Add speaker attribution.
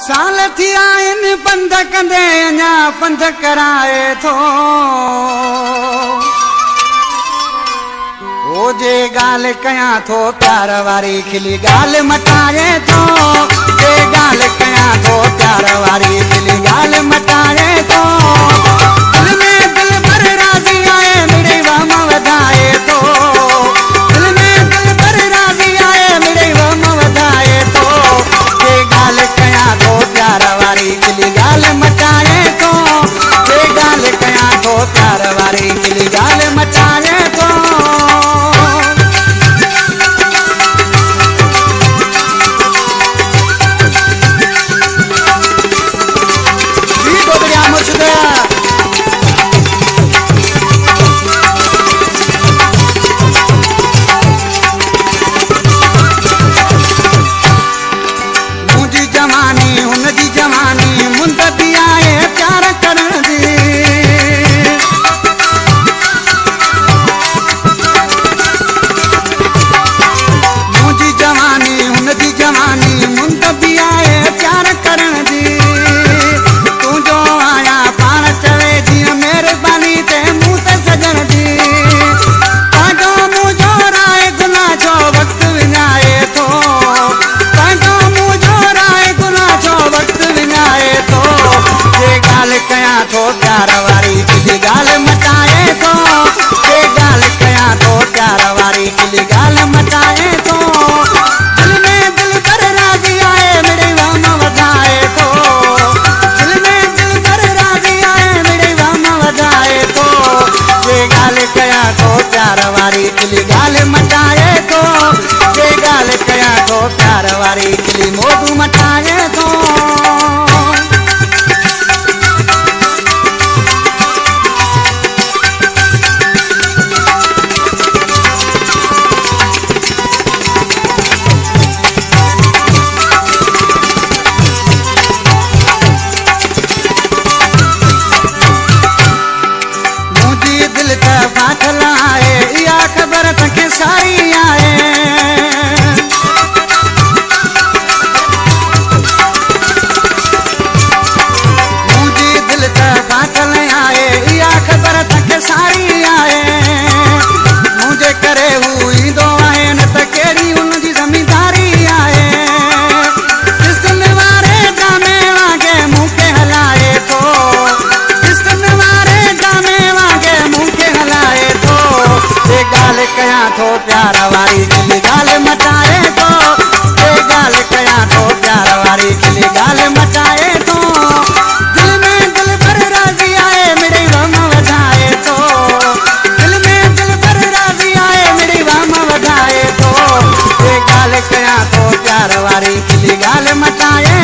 Speaker 1: साल थी आहिनि पंध कंदे अञा पंध कराए थो ओ जे ॻाल्हि कयां थो प्यार वारी खिली ॻाल्हि मटाए थो जे ॻाल्हि कयां थो प्यार वारी खिली ॻाल्हि मटाए थो दिल में दिल भर राज़ी आहे मिड़ई वहम वधाए थो दिल में दिल भर राज़ी आहे मिड़ई वहम वधाए थो जे ॻाल्हि कयां थो प्यार वारी खिली ॻाल्हि मटाए थो जे ॻाल्हि कयां थो प्यार वारी खिली ॻाल्हि मटाए थो प्यार वारी खिली ॻाल्हि मटाए थो जे ॻाल्हि कयां थो प्यार वारी खिली ॻाल्हि मटाए थो दिल में दिल भर राज़ी आहे मिड़ई वहम वधाए थो दिल में दिल भर राज़ी आहे मिड़ई वहम वधाए थो जे ॻाल्हि कयां थो प्यार वारी खिली ॻाल्हि मटाए थो जे ॻाल्हि कयां थो प्यार वारी खिली मौजू मटाए थो सारी आए मुंहिंजी दिलि त फाथल आहे इहा ख़बर तव्हांखे सारी आहे मुंहिंजे करे हू ईंदो आहे न त कहिड़ी हुनजी ज़मीदारी आहे किस्तन वारे ड्रामे वांगे मूंखे हलाए थो किस्तन वारे ड्रामे वांगे मूंखे हलाए थो जे ॻाल्हि कयां थो प्यार वारी खिली ॻाल्हि मटाए थो जे ॻाल्हि कयां थो प्यार वारी खिली ॻाल्हि मटाए थो दिल में दिल भर राज़ी आहे मिड़ई वहम वधाए थो दिल में दिल भर राज़ी आहे मिड़ई वहम वधाए थो जे ॻाल्हि कयां थो प्यार वारी खिली ॻाल्हि मटाए